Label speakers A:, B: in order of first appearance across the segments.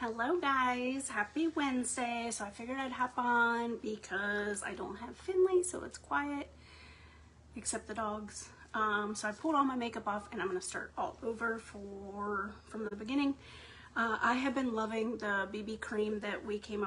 A: Hello guys, happy Wednesday. So I figured I'd hop on because I don't have Finley, so it's quiet, except the dogs. So I pulled all my makeup off and I'm gonna start all over from the beginning. I have been loving the BB cream that we came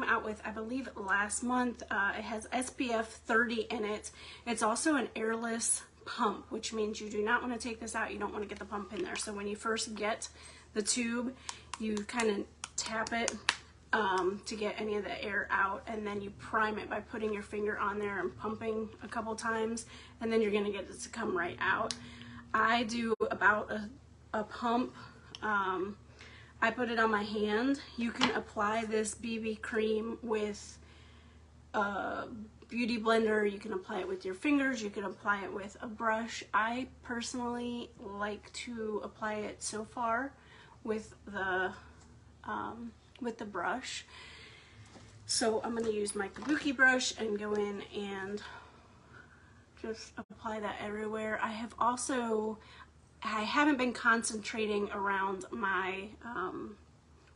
A: out with, I believe, last month. It has SPF 30 in it. It's also an airless pump, which means you do not want to take this out. You don't want to get the pump in there. So when you first get the tube, you kind of tap it to get any of the air out, and then you prime it by putting your finger on there and pumping a couple times, and then you're going to get it to come right out. I do about a pump. I put it on my hand. You can apply this BB cream with a beauty blender. You can apply it with your fingers. You can apply it with a brush. I personally like to apply it so far with the brush. So I'm going to use my kabuki brush and go in and just apply that everywhere. I haven't been concentrating around my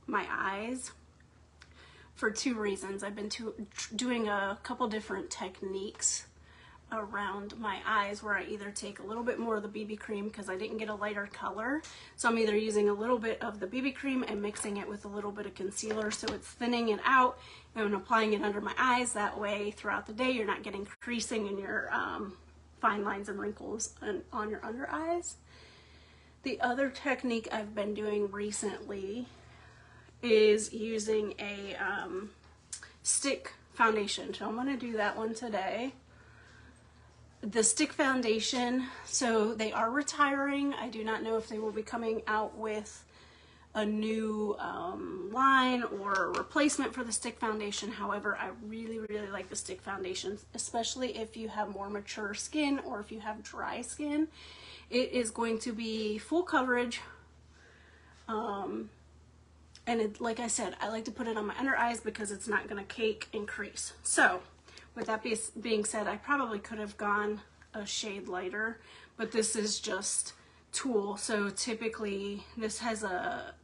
A: my eyes for two reasons. I've been doing a couple different techniques around my eyes where I either take a little bit more of the BB cream because I didn't get a lighter color, so I'm either using a little bit of the BB cream and mixing it with a little bit of concealer so it's thinning it out, and applying it under my eyes. That way throughout the day you're not getting creasing in your fine lines and wrinkles on your under eyes. The other technique I've been doing recently is using a stick foundation. So I'm going to do that one today. The stick foundation, so they are retiring. I do not know if they will be coming out with a new line or a replacement for the stick foundation. However, I really like the stick foundations, especially if you have more mature skin or if you have dry skin. It is going to be full coverage, and like I said, I like to put it on my under eyes because it's not going to cake and crease. So with that being said, I probably could have gone a shade lighter, but this is just tulle. So typically this has a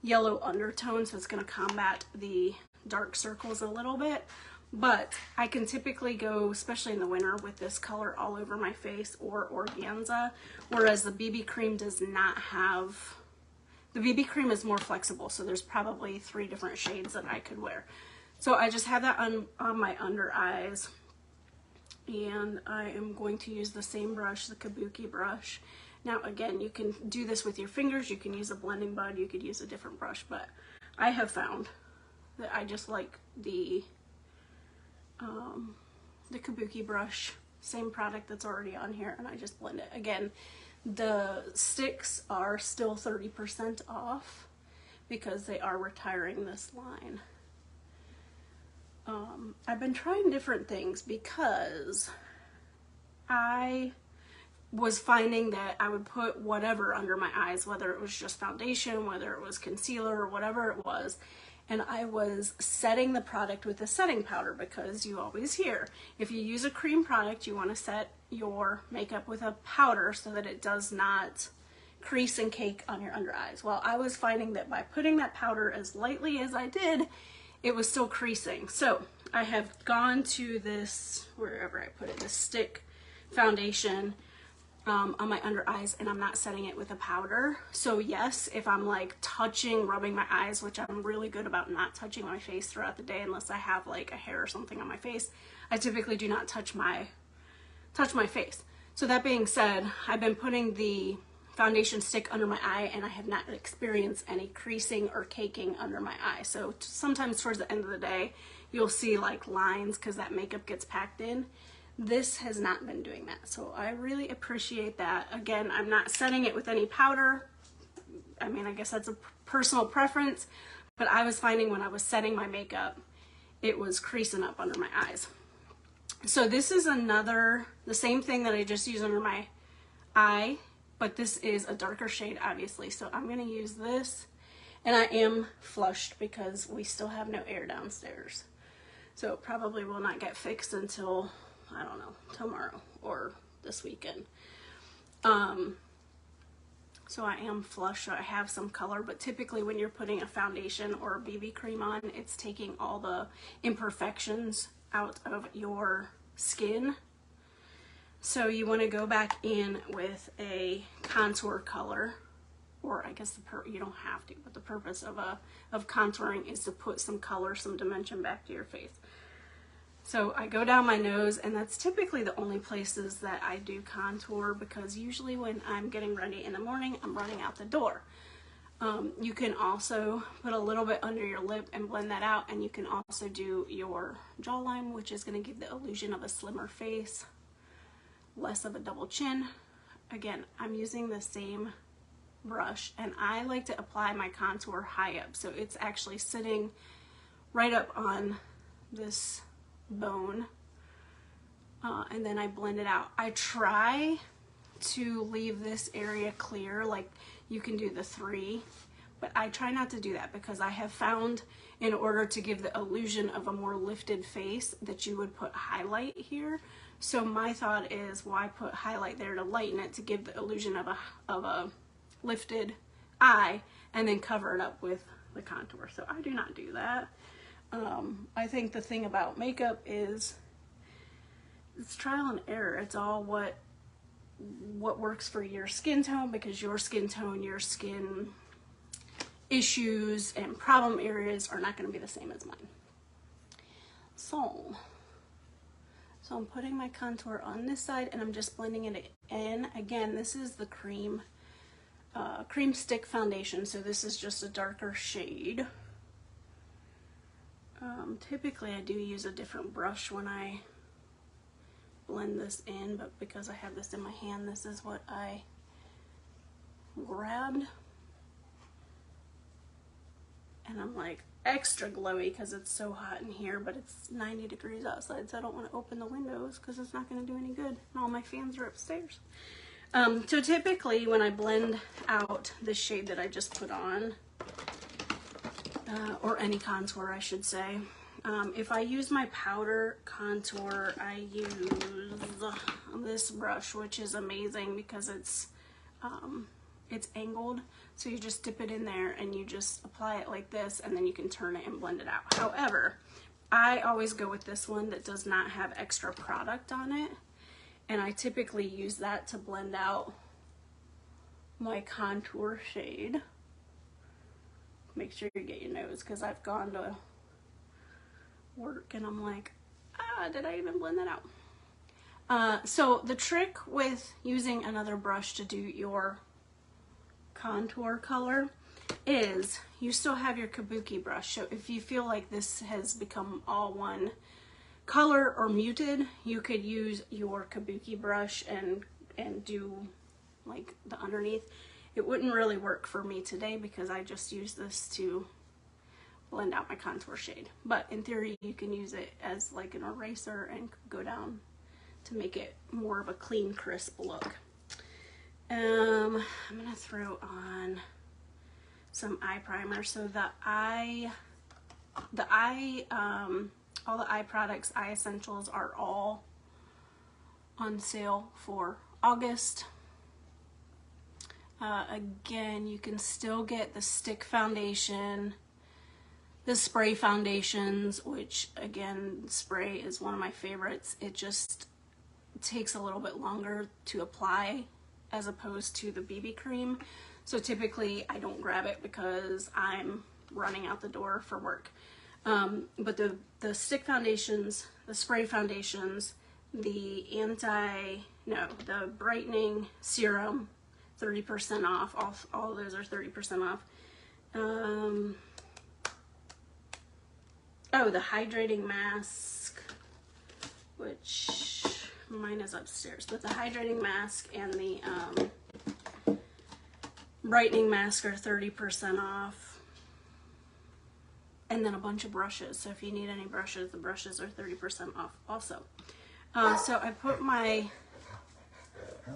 A: yellow undertone, so it's going to combat the dark circles a little bit. But I can typically go, especially in the winter, with this color all over my face or organza, whereas the BB cream does not have. The BB cream is more flexible, so there's probably 3 different shades that I could wear. So I just have that on my under eyes, and I am going to use the same brush, the kabuki brush. Now again, you can do this with your fingers, you can use a blending bud, you could use a different brush, but I have found that I just like the kabuki brush, same product that's already on here, and I just blend it. Again, the sticks are still 30% off because they are retiring this line. I've been trying different things because I was finding that I would put whatever under my eyes, whether it was just foundation, whether it was concealer, or whatever it was, and I was setting the product with a setting powder, because you always hear if you use a cream product, you want to set your makeup with a powder so that it does not crease and cake on your under eyes. Well, I was finding that by putting that powder as lightly as I did, it was still creasing. So I have gone to this, wherever I put it, this stick foundation on my under eyes, and I'm not setting it with a powder. So yes, if I'm like rubbing my eyes, which I'm really good about not touching my face throughout the day unless I have like a hair or something on my face, I typically do not touch my face. So that being said, I've been putting the foundation stick under my eye, and I have not experienced any creasing or caking under my eye. So sometimes towards the end of the day, you'll see like lines because that makeup gets packed in. This has not been doing that, so I really appreciate that. Again, I'm not setting it with any powder. I mean, I guess that's a personal preference, but I was finding when I was setting my makeup, it was creasing up under my eyes. So this is the same thing that I just used under my eye, but this is a darker shade, obviously. So I'm going to use this, and I am flushed because we still have no air downstairs. So it probably will not get fixed until, I don't know, tomorrow or this weekend. So I am flush, so I have some color, but typically when you're putting a foundation or a BB cream on, it's taking all the imperfections out of your skin. So you want to go back in with a contour color, or I guess you don't have to, but the purpose of contouring is to put some color, some dimension back to your face. So I go down my nose, and that's typically the only places that I do contour, because usually when I'm getting ready in the morning, I'm running out the door. You can also put a little bit under your lip and blend that out, and you can also do your jawline, which is going to give the illusion of a slimmer face, less of a double chin. Again, I'm using the same brush, and I like to apply my contour high up, so it's actually sitting right up on this bone, and then I blend it out. I try to leave this area clear, like you can do the 3, but I try not to do that, because I have found in order to give the illusion of a more lifted face that you would put highlight here. So my thought is, why put highlight there to lighten it, to give the illusion of a lifted eye, and then cover it up with the contour. So I do not do that. I think the thing about makeup is it's trial and error. It's all what works for your skin tone, because your skin tone, your skin issues and problem areas are not going to be the same as mine. So I'm putting my contour on this side, and I'm just blending it in. Again, this is the cream stick foundation, so this is just a darker shade. Typically I do use a different brush when I blend this in, but because I have this in my hand, this is what I grabbed. And I'm like extra glowy because it's so hot in here, but it's 90 degrees outside, so I don't want to open the windows because it's not going to do any good, and all my fans are upstairs. So typically when I blend out the shade that I just put on, or any contour I should say, if I use my powder contour, I use this brush, which is amazing because it's angled, so you just dip it in there and you just apply it like this, and then you can turn it and blend it out. However, I always go with this one that does not have extra product on it, and I typically use that to blend out my contour shade. Make sure you get your nose, because I've gone to work and I'm like, did I even blend that out? So the trick with using another brush to do your contour color is you still have your kabuki brush. So if you feel like this has become all one color or muted, you could use your kabuki brush and do like the underneath. It wouldn't really work for me today because I just use this to blend out my contour shade. But in theory, you can use it as like an eraser and go down to make it more of a clean, crisp look. I'm gonna throw on some eye primer. So all the eye products, eye essentials are all on sale for August. Again, you can still get the stick foundation, the spray foundations, which again, spray is one of my favorites. It just takes a little bit longer to apply as opposed to the BB cream. So typically I don't grab it because I'm running out the door for work. But the stick foundations, the spray foundations, the brightening serum, 30% off. All of those are 30% off. Oh, the hydrating mask, which mine is upstairs, but the hydrating mask and the brightening mask are 30% off. And then a bunch of brushes. So if you need any brushes, the brushes are 30% off also. So I put my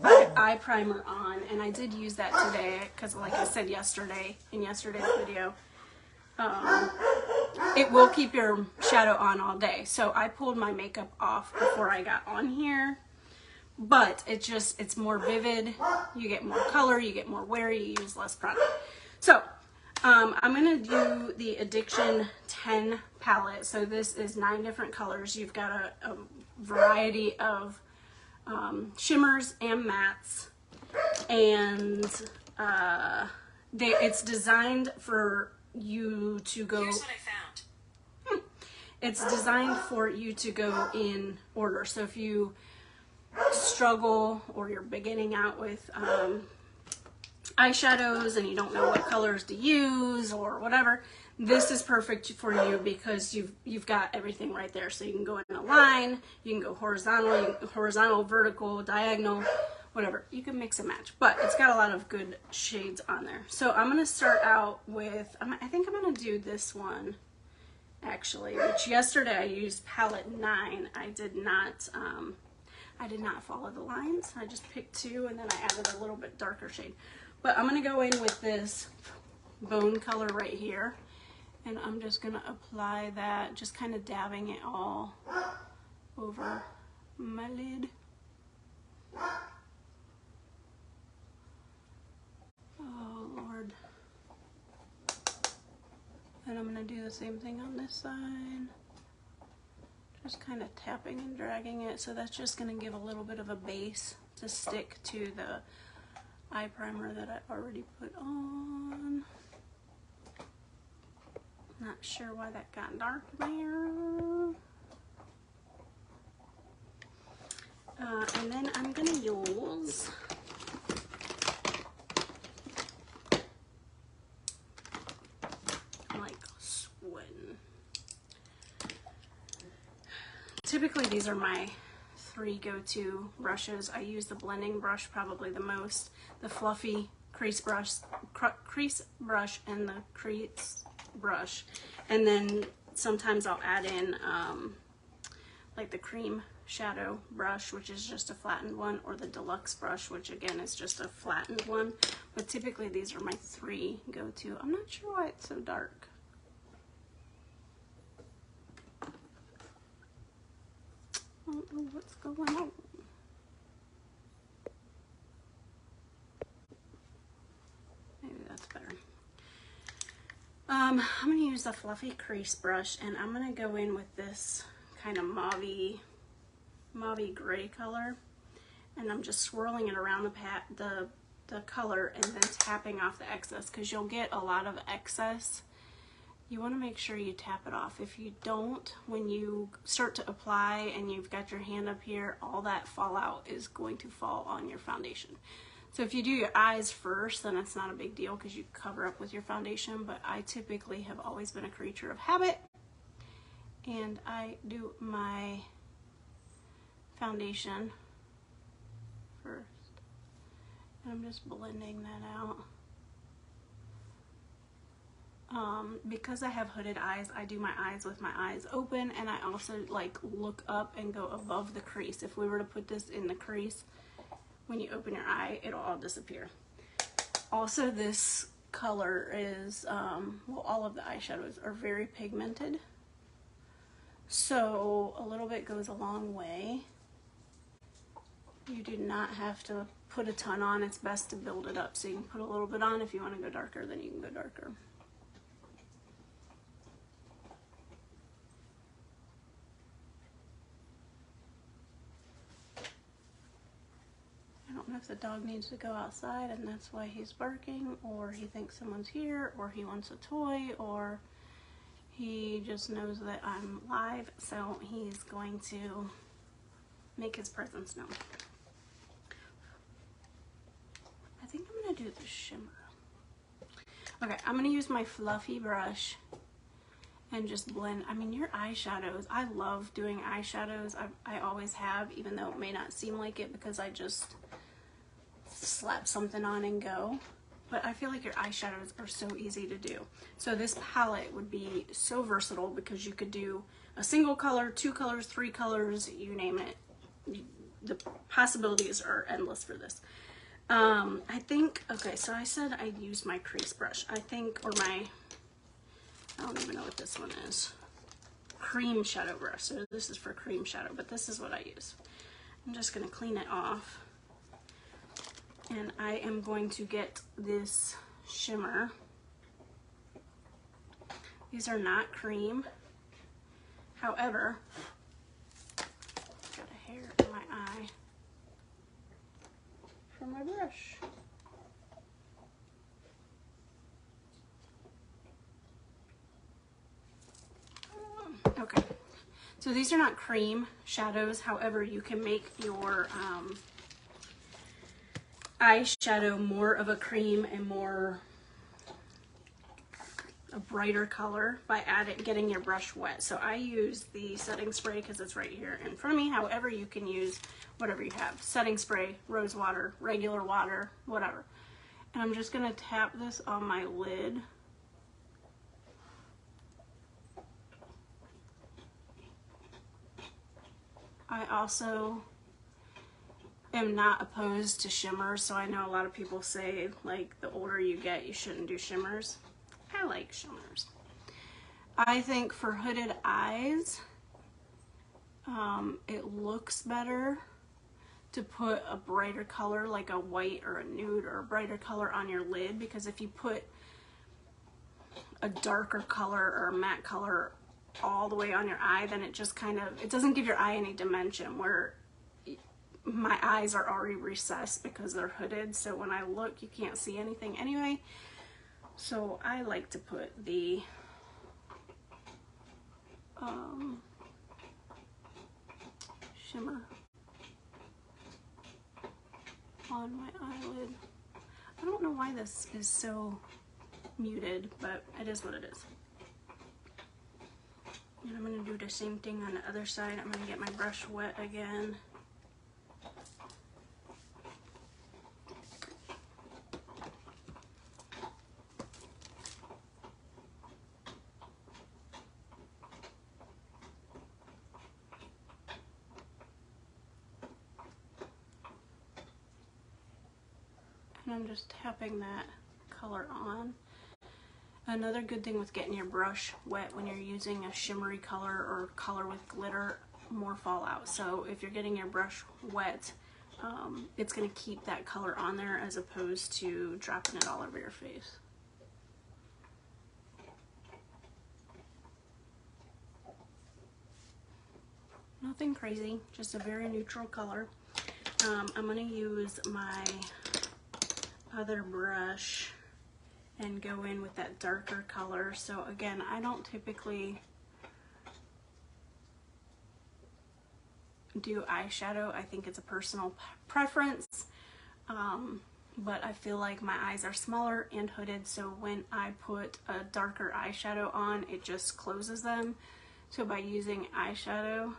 A: eye primer on, and I did use that today because, like I said yesterday in yesterday's video, it will keep your shadow on all day. So I pulled my makeup off before I got on here, but it's more vivid. You get more color, you get more wear, you use less product. So I'm gonna do the Addiction 10 palette. So this is 9 different colors. You've got a variety of shimmers and mattes, and it's designed for you to go.
B: Here's what I found.
A: It's designed for you to go in order. So if you struggle or you're beginning out with eyeshadows and you don't know what colors to use or whatever, this is perfect for you because you've got everything right there. So you can go in a line, you can go horizontal, vertical, diagonal, whatever. You can mix and match, but it's got a lot of good shades on there. So I'm gonna start out with, I think I'm gonna do this one actually, which yesterday I used palette 9. I did not follow the lines. I just picked 2 and then I added a little bit darker shade. But I'm gonna go in with this bone color right here, and I'm just gonna apply that, just kind of dabbing it all over my lid. Oh Lord. And I'm gonna do the same thing on this side. Just kind of tapping and dragging it, so that's just gonna give a little bit of a base to stick to the eye primer that I already put on. Not sure why that got dark there. And then I'm gonna use like sweating. Typically these are my 3 go-to brushes. I use the blending brush probably the most, the fluffy crease brush, and the crease brush, and then sometimes I'll add in like the cream shadow brush, which is just a flattened one, or the deluxe brush, which again is just a flattened one. But typically these are my 3 go-to. I'm not sure why it's so dark. I don't know what's going on. Maybe that's better. I'm going to use the fluffy crease brush, and I'm going to go in with this kind of mauvey gray color, and I'm just swirling it around the color and then tapping off the excess, because you'll get a lot of excess. You want to make sure you tap it off. If you don't, when you start to apply and you've got your hand up here, all that fallout is going to fall on your foundation. So if you do your eyes first, then it's not a big deal because you cover up with your foundation, but I typically have always been a creature of habit, and I do my foundation first. And I'm just blending that out. Because I have hooded eyes, I do my eyes with my eyes open, and I also like look up and go above the crease. If we were to put this in the crease, when you open your eye, it'll all disappear. Also, this color is, well, all of the eyeshadows are very pigmented, so a little bit goes a long way. You do not have to put a ton on. It's best to build it up, so you can put a little bit on. If you want to go darker, then you can go darker. I don't know if the dog needs to go outside and that's why he's barking, or he thinks someone's here, or he wants a toy, or he just knows that I'm live, so he's going to make his presence known. I think I'm going to do the shimmer. Okay, I'm going to use my fluffy brush and just blend. I mean, your eyeshadows, I love doing eyeshadows. I always have, even though it may not seem like it because I just slap something on and go. But I feel like your eyeshadows are so easy to do. So this palette would be so versatile because you could do a single color, 2 colors, 3 colors, you name it. The possibilities are endless for this. I think, okay, so I said I used my crease brush. I think, or my, I don't even know what this one is. Cream shadow brush. So this is for cream shadow, but this is what I use. I'm just going to clean it off. And I am going to get this shimmer. These are not cream. However, got a hair in my eye from my brush. Okay, so these are not cream shadows. However, you can make your eyeshadow more of a cream and more a brighter color by getting your brush wet. So I use the setting spray because it's right here in front of me. However, you can use whatever you have. Setting spray, rose water, regular water, whatever. And I'm just gonna tap this on my lid. I also am not opposed to shimmers, so I know a lot of people say like the older you get you shouldn't do shimmers. I like shimmers. I think for hooded eyes it looks better to put a brighter color like a white or a nude or a brighter color on your lid, because if you put a darker color or a matte color all the way on your eye, then it just kind of, it doesn't give your eye any dimension, where my eyes are already recessed because they're hooded, so when I look you can't see anything anyway. So I like to put the shimmer on my eyelid. I don't know why this is so muted, but it is what it is. And I'm going to do the same thing on the other side. I'm going to get my brush wet again. And I'm just tapping that color on. Another good thing with getting your brush wet when you're using a shimmery color or color with glitter, more fallout. So if you're getting your brush wet, it's going to keep that color on there as opposed to dropping it all over your face. Nothing crazy, just a very neutral color. I'm going to use my other brush and go in with that darker color. So again, I don't typically do eyeshadow. I think it's a personal preference, but I feel like my eyes are smaller and hooded, so when I put a darker eyeshadow on, it just closes them. So by using eyeshadow,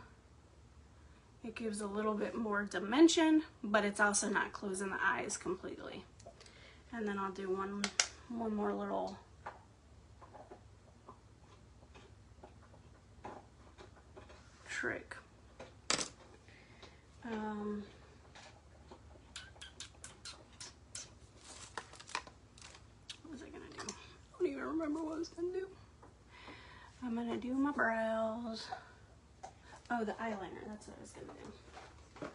A: it gives a little bit more dimension, but it's also not closing the eyes completely. And then I'll do one more little trick. What was I gonna do? I don't even remember what I was gonna do. I'm gonna do my brows. Oh, the eyeliner, that's what I was gonna do.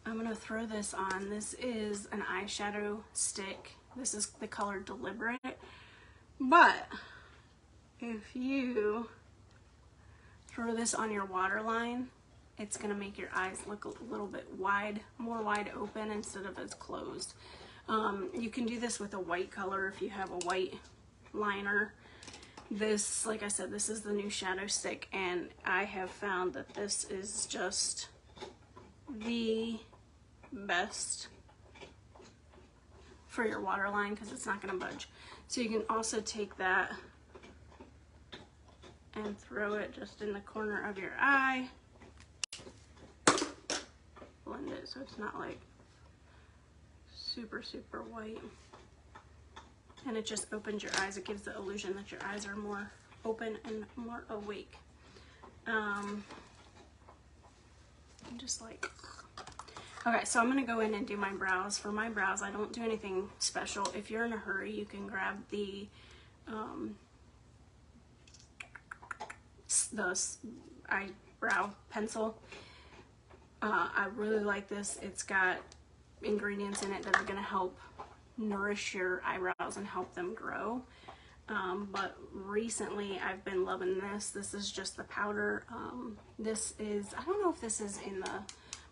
A: I'm gonna throw this on. This is an eyeshadow stick. This is the color Deliberate. But if you throw this on your waterline, it's gonna make your eyes look a little bit more wide open instead of as closed. You can do this with a white color if you have a white liner. This, like I said, this is the new shadow stick, and I have found that this is just the best for your waterline because it's not going to budge. So you can also take that and throw it just in the corner of your eye. Blend it so it's not like super white. And it just opens your eyes. It gives the illusion that your eyes are more open and more awake. Just like, okay, so I'm gonna go in and do my brows. For my brows, I don't do anything special. If you're in a hurry, you can grab the eyebrow pencil. I really like this. It's got ingredients in it that are going to help nourish your eyebrows and help them grow. But recently I've been loving this. This is just the powder. This is, I don't know if this is in the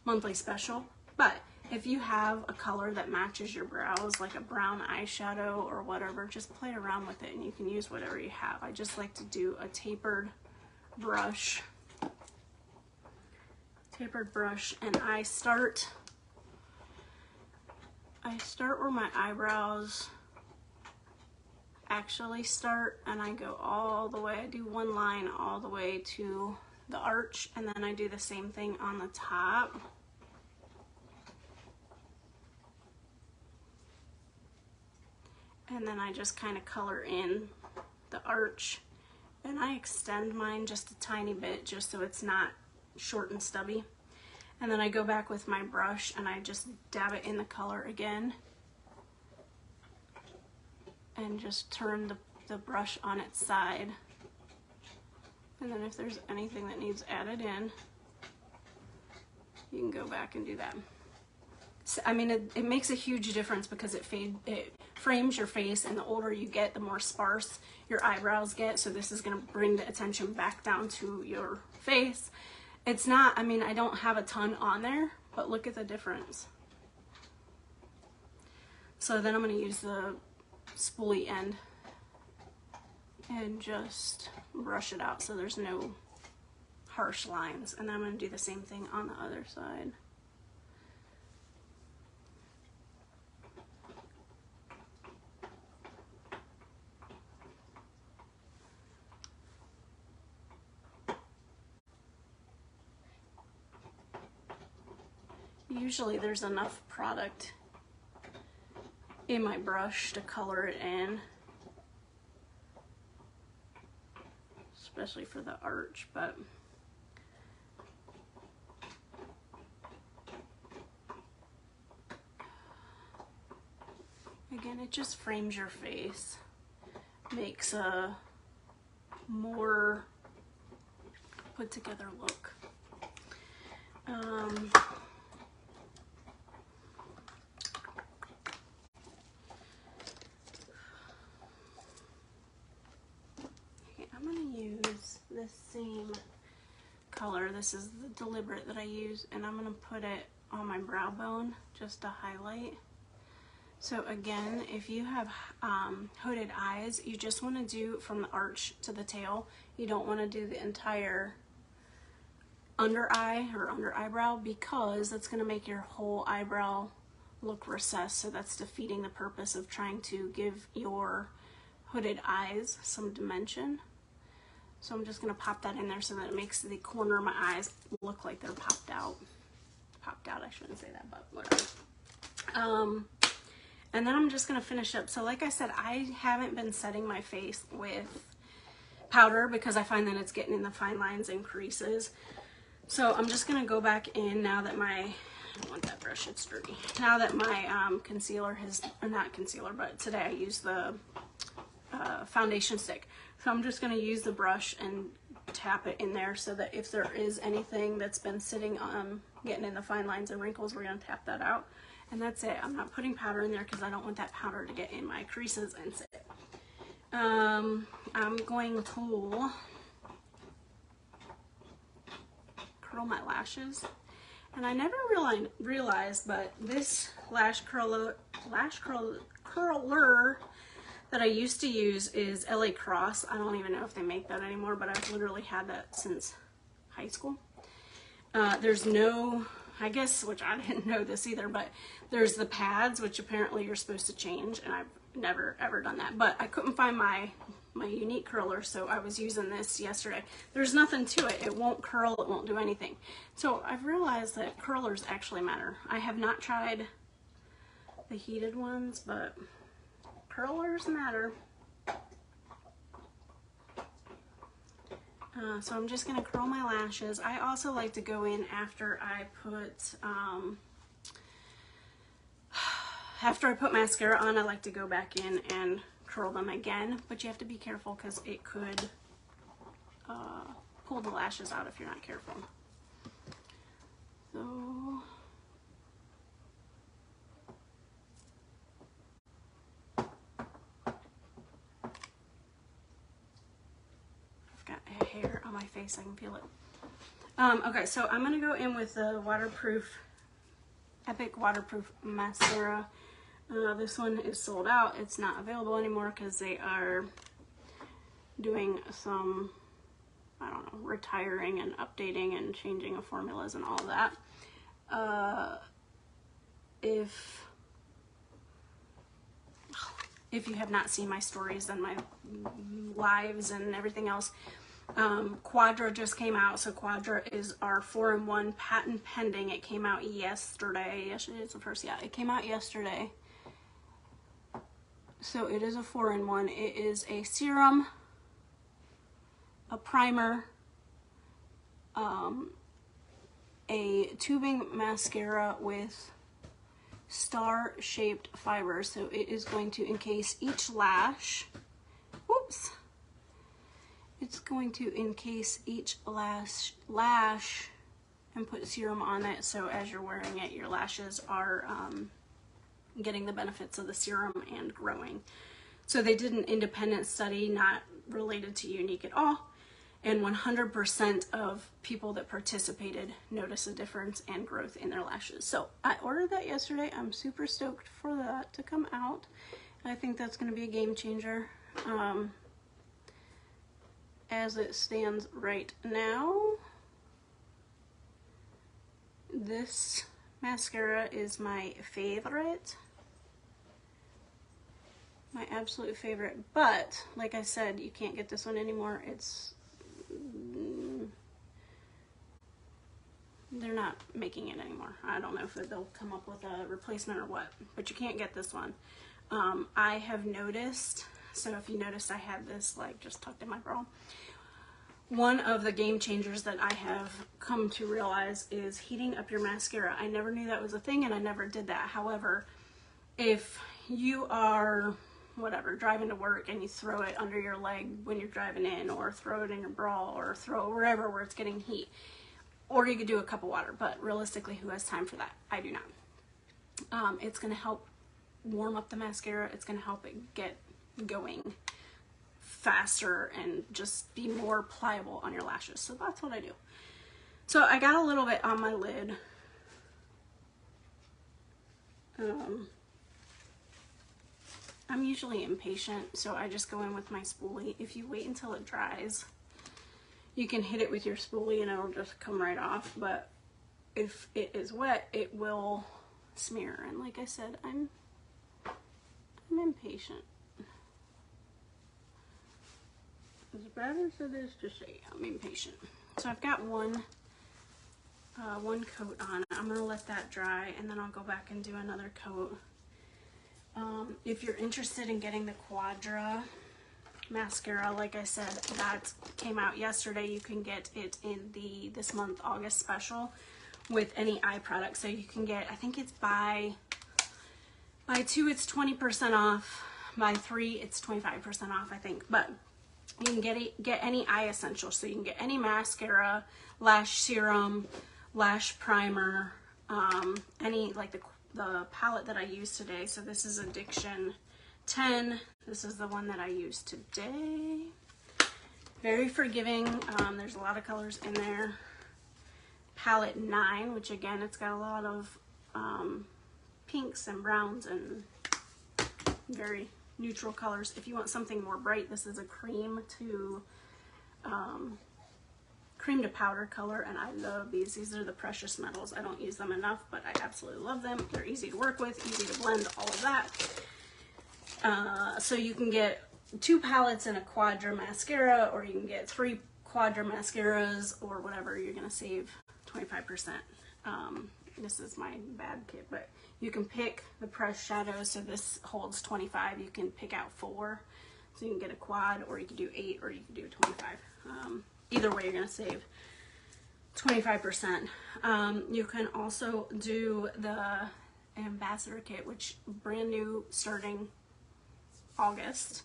A: monthly special, but if you have a color that matches your brows, like a brown eyeshadow or whatever, just play around with it and you can use whatever you have. I just like to do a tapered brush. And I start where my eyebrows actually start, and I go all the way. I do one line all the way to the arch, and then I do the same thing on the top. And then I just kind of color in the arch, and I extend mine just a tiny bit just so it's not short and stubby. And then I go back with my brush and I just dab it in the color again and just turn the brush on its side. And then if there's anything that needs added in, you can go back and do that. So, I mean, it makes a huge difference because it frames your face, and the older you get, the more sparse your eyebrows get. So this is going to bring the attention back down to your face. It's not, I mean, I don't have a ton on there, but look at the difference. So then I'm going to use the spoolie end and just brush it out so there's no harsh lines. And then I'm going to do the same thing on the other side. Usually there's enough product in my brush to color it in, especially for the arch, but again, it just frames your face, makes a more put together look. This same color, this is the deliberate that I use, and I'm going to put it on my brow bone just to highlight. So again, if you have hooded eyes, you just want to do from the arch to the tail. You don't want to do the entire under eye or under eyebrow, because that's going to make your whole eyebrow look recessed. So that's defeating the purpose of trying to give your hooded eyes some dimension. So I'm just going to pop that in there so that it makes the corner of my eyes look like they're popped out. Popped out, I shouldn't say that, but whatever. And then I'm just going to finish up. So like I said, I haven't been setting my face with powder because I find that it's getting in the fine lines and creases. So I'm just going to go back in now that my, I don't want that brush, it's dirty. Now that my concealer has, or not concealer, but today I used the foundation stick. So I'm just going to use the brush and tap it in there so that if there is anything that's been sitting on getting in the fine lines and wrinkles, we're going to tap that out. And that's it. I'm not putting powder in there because I don't want that powder to get in my creases and sit. I'm going to curl my lashes. And I never realized, but this lash curler that I used to use is LA Cross. I don't even know if they make that anymore, but I've literally had that since high school. There's no, I guess, which I didn't know this either, but there's the pads, which apparently you're supposed to change, and I've never ever done that. But I couldn't find my unique curler, so I was using this yesterday. There's nothing to it. It won't curl, it won't do anything. So I've realized that curlers actually matter. I have not tried the heated ones, but curlers matter. So I'm just going to curl my lashes. I also like to go in after I put mascara on. I like to go back in and curl them again, but you have to be careful because it could pull the lashes out if you're not careful. So I've got a hair on my face, I can feel it. Okay, so I'm gonna go in with the Epic Waterproof Mascara. This one is sold out. It's not available anymore because they are doing some, I don't know, retiring and updating and changing of formulas and all of that. If you have not seen my stories and my lives and everything else, Quadra just came out. So Quadra is our 4-in-1 patent pending. It came out yesterday. Yesterday is the first, yeah, it came out yesterday. So it is a 4-in-1. It is a serum, a primer, a tubing mascara with star-shaped fibers. So it is going to encase each lash. Whoops. It's going to encase each lash and put serum on it, so as you're wearing it, your lashes are getting the benefits of the serum and growing. So they did an independent study, not related to Younique at all, and 100% of people that participated noticed a difference and growth in their lashes. So I ordered that yesterday. I'm super stoked for that to come out. I think that's going to be a game changer. As it stands right now, this mascara is my favorite, my absolute favorite, but like I said, you can't get this one anymore. They're not making it anymore. I don't know if they'll come up with a replacement or what, but you can't get this one. I have noticed, so if you noticed, I had this like just tucked in my bra. One of the game changers that I have come to realize is heating up your mascara. I never knew that was a thing and I never did that. However, if you are, whatever, driving to work and you throw it under your leg when you're driving in, or throw it in your bra, or throw it wherever where it's getting heat, or you could do a cup of water, but realistically, who has time for that? I do not. It's going to help warm up the mascara. It's going to help it get going faster and just be more pliable on your lashes. So that's what I do. So I got a little bit on my lid. I'm usually impatient, so I just go in with my spoolie. If you wait until it dries, you can hit it with your spoolie and it'll just come right off, but if it is wet, it will smear. And like I said, I'm impatient. As bad as it is to say, I'm impatient. So I've got one coat on. I'm gonna let that dry and then I'll go back and do another coat. If you're interested in getting the Quadra mascara, like I said, that came out yesterday. You can get it in the this month August special with any eye product. So you can get, I think it's buy 2 it's 20% off, buy 3 it's 25% off, I think. But you can get any eye essential. So you can get any mascara, lash serum, lash primer, any, like the palette that I used today. So this is Addiction 10. This is the one that I used today. Very forgiving. There's a lot of colors in there. Palette 9, which again, it's got a lot of pinks and browns and very neutral colors. If you want something more bright, this is a cream to powder color, and I love these. These are the precious metals. I don't use them enough, but I absolutely love them. They're easy to work with, easy to blend, all of that. So you can get 2 palettes in a Quadra mascara, or you can get 3 Quadra mascaras, or whatever. You're gonna save 25%. This is my bad kit, but you can pick the pressed shadows. So this holds 25. You can pick out 4. So you can get a quad, or you can do 8, or you can do 25. Either way, you're gonna save 25%. You can also do the ambassador kit, which brand new starting August.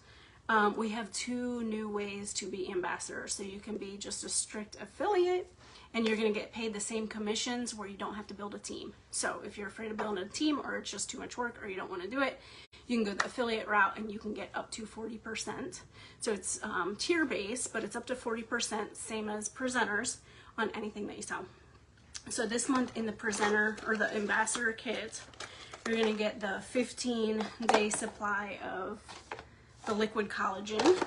A: We have 2 new ways to be ambassador. So you can be just a strict affiliate and you're going to get paid the same commissions where you don't have to build a team. So if you're afraid of building a team, or it's just too much work, or you don't want to do it, you can go the affiliate route and you can get up to 40%. So it's tier based, but it's up to 40%, same as presenters, on anything that you sell. So this month in the presenter or the ambassador kit, you're going to get the 15-day supply of the liquid collagen.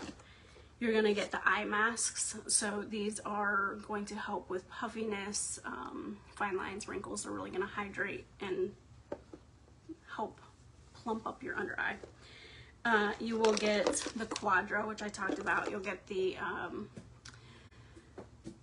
A: You're going to get the eye masks. So these are going to help with puffiness, fine lines, wrinkles. They're really going to hydrate and help plump up your under eye. You will get the Quadra, which I talked about. You'll get the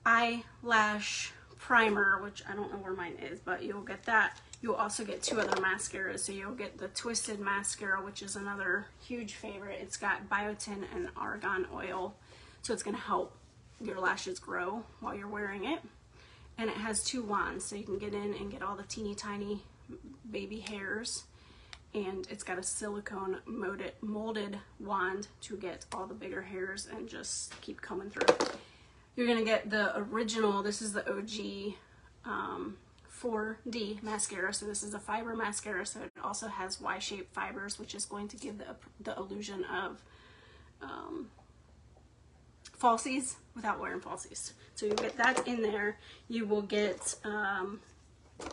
A: eyelash primer, which I don't know where mine is, but you'll get that. You'll also get 2 other mascaras. So you'll get the Twisted Mascara, which is another huge favorite. It's got biotin and argan oil, so it's going to help your lashes grow while you're wearing it. And it has 2 wands, so you can get in and get all the teeny tiny baby hairs. And it's got a silicone molded wand to get all the bigger hairs and just keep coming through. You're going to get the original, this is the OG 4D mascara. So this is a fiber mascara, so it also has Y-shaped fibers, which is going to give the illusion of falsies without wearing falsies. So you get that in there. You will get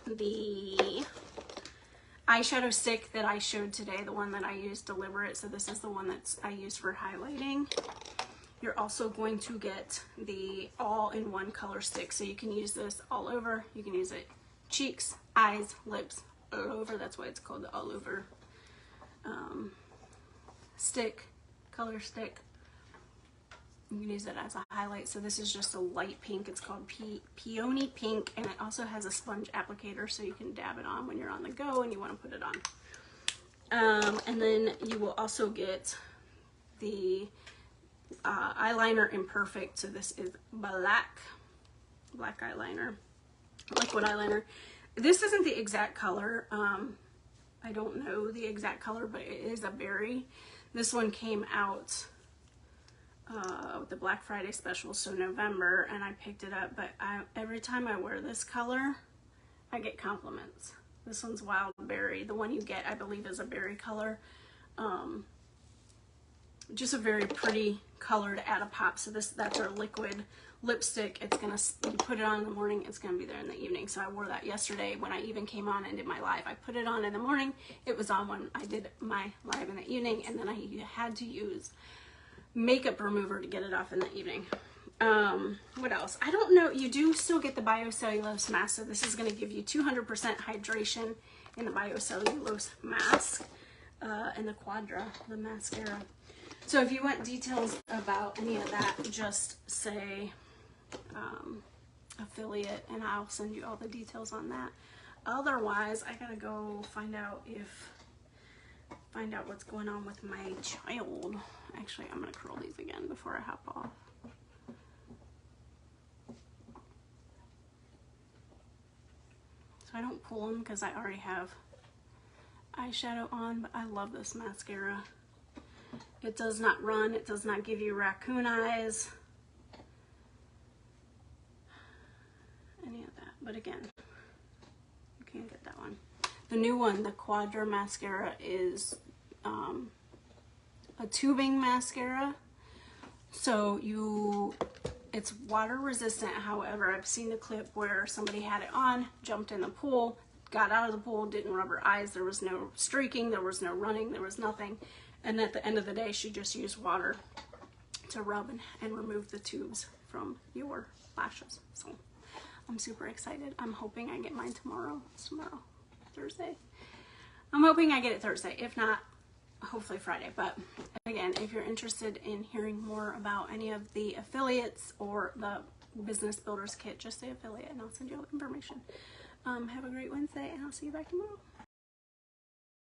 A: the eyeshadow stick that I showed today, the one that I used deliberate. So this is the one that I use for highlighting. You're also going to get the all-in-one color stick, so you can use this all over. You can use it cheeks, eyes, lips, all over. That's why it's called the all-over stick, color stick. You can use it as a highlight. So this is just a light pink. It's called Peony Pink, and it also has a sponge applicator, so you can dab it on when you're on the go and you want to put it on. And then you will also get the eyeliner Imperfect. So this is black eyeliner, liquid eyeliner. This isn't the exact color. I don't know the exact color, but it is a berry. This one came out with the Black Friday special, so November, and I picked it up. But every time I wear this color, I get compliments. This one's wild berry. The one you get, I believe, is a berry color. Just a very pretty color to add a pop. So that's our liquid lipstick. It's gonna, you put it on in the morning, it's gonna be there in the evening. So I wore that yesterday when I even came on and did my live. I put it on in the morning, it was on when I did my live in the evening, and then I had to use makeup remover to get it off in the evening. What else? I don't know. You do still get the biocellulose mask. So this is going to give you 200% hydration in the biocellulose mask, and the Quadra, the mascara. So if you want details about any of that, just say affiliate, and I'll send you all the details on that. Otherwise, I gotta go find out what's going on with my child. Actually, I'm gonna curl these again before I hop off. So I don't pull them because I already have eyeshadow on, but I love this mascara. It does not run, it does not give you raccoon eyes, any of that. But again, you can't get that one. The new one, the Quadra mascara, is a tubing mascara. So it's water resistant. However, I've seen a clip where somebody had it on, jumped in the pool, got out of the pool, didn't rub her eyes. There was no streaking, there was no running, there was nothing. And at the end of the day, she just used water to rub and remove the tubes from your lashes. So I'm super excited. I'm hoping I get mine tomorrow. It's tomorrow, Thursday. I'm hoping I get it Thursday. If not, hopefully Friday. But again, if you're interested in hearing more about any of the affiliates or the business builders kit, just say affiliate and I'll send you all the information. Have a great Wednesday, and I'll see you back tomorrow.